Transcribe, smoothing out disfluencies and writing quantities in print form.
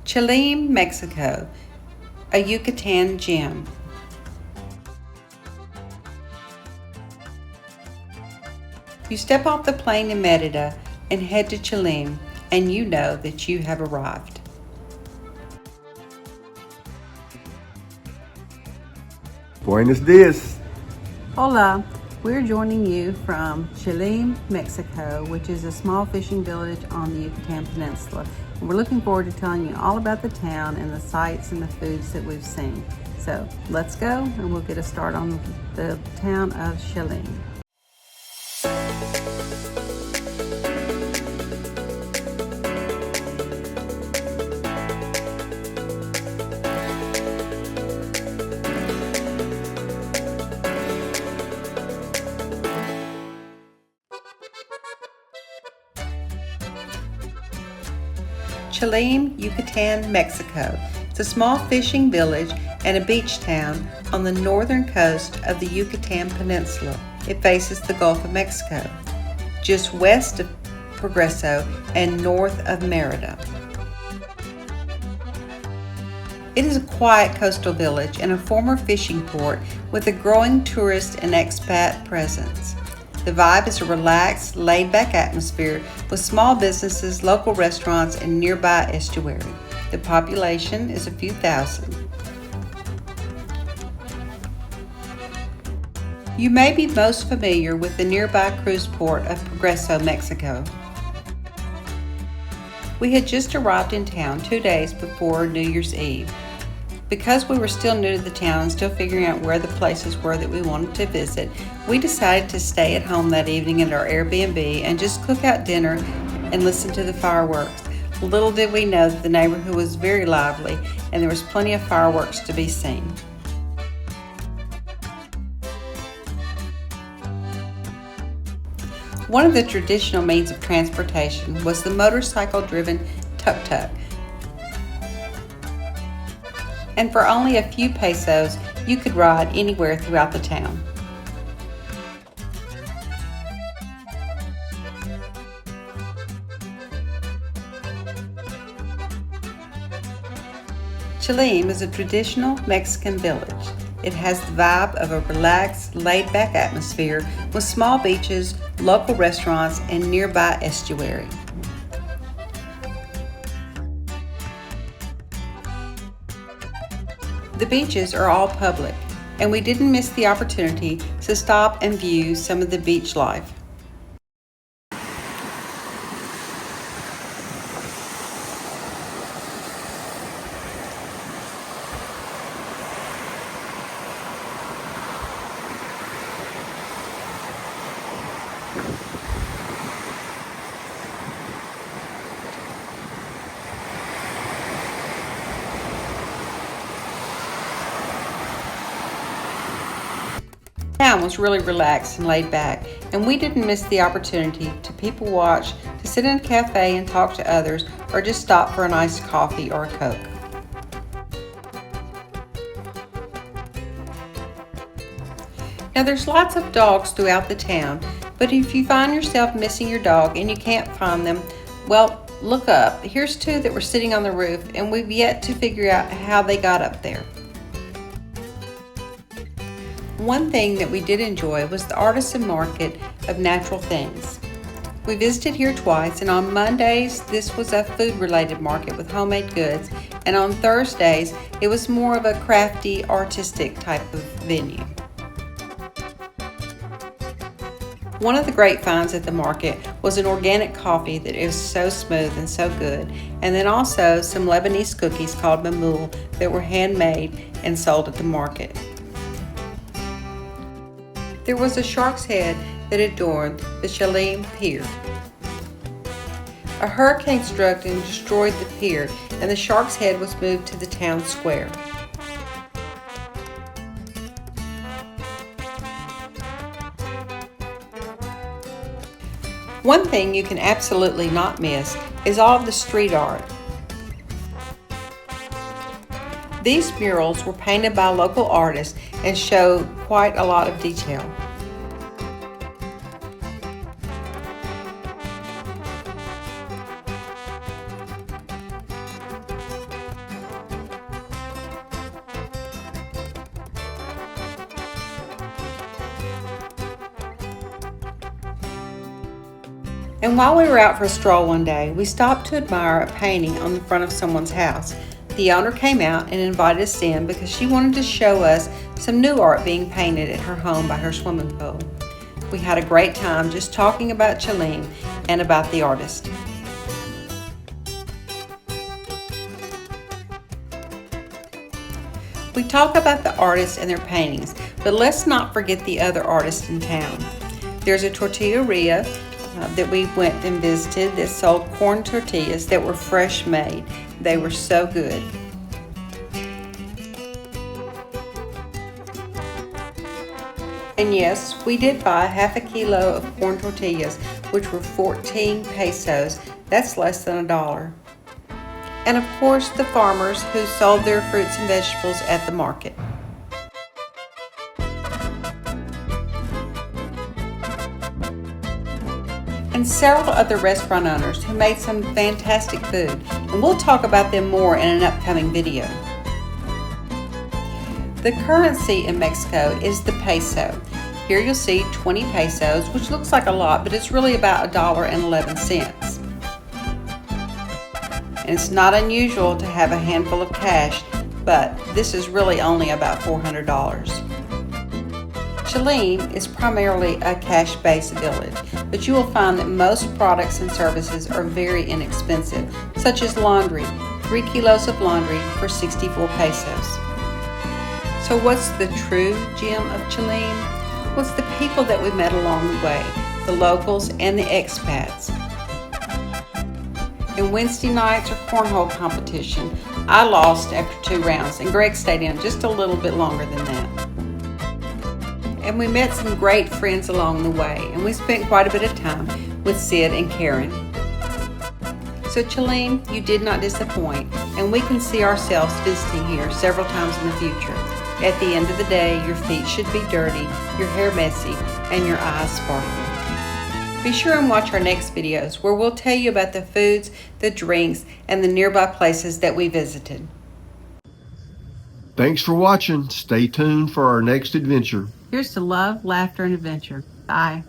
Chelem, Mexico, a Yucatán gem. You step off the plane in Merida and head to Chelem, and you know that you have arrived. Buenos dias. Hola, we're joining you from Chelem, Mexico, which is a small fishing village on the Yucatan Peninsula. And we're looking forward to telling you all about the town and the sights and the foods that we've seen. So let's go and we'll get a start on the town of Chelem. Chelem, Yucatan, Mexico. It's a small fishing village and a beach town on the northern coast of the Yucatan Peninsula. It faces the Gulf of Mexico, just west of Progreso and north of Merida. It is a quiet coastal village and a former fishing port with a growing tourist and expat presence. The vibe is a relaxed, laid-back atmosphere with small businesses, local restaurants, and nearby estuary. The population is a few thousand. You may be most familiar with the nearby cruise port of Progreso, Mexico. We had just arrived in town 2 days before New Year's Eve. Because we were still new to the town and still figuring out where the places were that we wanted to visit, we decided to stay at home that evening at our Airbnb and just cook out dinner and listen to the fireworks. Little did we know that the neighborhood was very lively and there was plenty of fireworks to be seen. One of the traditional means of transportation was the motorcycle-driven tuk-tuk. And for only a few pesos, you could ride anywhere throughout the town. Chelem is a traditional Mexican village. It has the vibe of a relaxed, laid-back atmosphere with small beaches, local restaurants, and nearby estuary. The beaches are all public, and we didn't miss the opportunity to stop and view some of the beach life. The town was really relaxed and laid back, and we didn't miss the opportunity to people watch, to sit in a cafe and talk to others, or just stop for an iced coffee or a Coke. Now there's lots of dogs throughout the town, but if you find yourself missing your dog and you can't find them, well, look up. Here's two that were sitting on the roof, and we've yet to figure out how they got up there. One thing that we did enjoy was the artisan market of natural things. We visited here twice, and on Mondays this was a food-related market with homemade goods, and on Thursdays it was more of a crafty, artistic type of venue. One of the great finds at the market was an organic coffee that is so smooth and so good, and then also some Lebanese cookies called mamoul that were handmade and sold at the market. There was a shark's head that adorned the Chelem pier. A hurricane struck and destroyed the pier, and the shark's head was moved to the town square. One thing you can absolutely not miss is all of the street art. These murals were painted by local artists and show quite a lot of detail. And while we were out for a stroll one day, we stopped to admire a painting on the front of someone's house. The owner came out and invited us in because she wanted to show us some new art being painted at her home by her swimming pool. We had a great time just talking about Chelem and about the artist. We talk about the artists and their paintings, but let's not forget the other artists in town. There's a tortilleria that we went and visited that sold corn tortillas that were fresh made. They were so good. And yes, we did buy half a kilo of corn tortillas, which were 14 pesos. That's less than $1. And of course, the farmers who sold their fruits and vegetables at the market. And several other restaurant owners who made some fantastic food, and we'll talk about them more in an upcoming video. The currency in Mexico is the peso. Here you'll see 20 pesos, which looks like a lot, but it's really about $1.11. And it's not unusual to have a handful of cash, but this is really only about $400. Chelem is primarily a cash-based village, but you will find that most products and services are very inexpensive, such as laundry, 3 kilos of laundry for 64 pesos. So what's the true gem of Chelem? Well, it's the people that we met along the way, the locals and the expats. In Wednesday nights or cornhole competition, I lost after 2 rounds, and Greg stayed in just a little bit longer than that. And we met some great friends along the way, and we spent quite a bit of time with Sid and Karen. So Chelem, you did not disappoint, and we can see ourselves visiting here several times in the future. At the end of the day, your feet should be dirty, your hair messy, and your eyes sparkling. Be sure and watch our next videos where we'll tell you about the foods, the drinks, and the nearby places that we visited. Thanks for watching. Stay tuned for our next adventure. Here's to love, laughter, and adventure. Bye.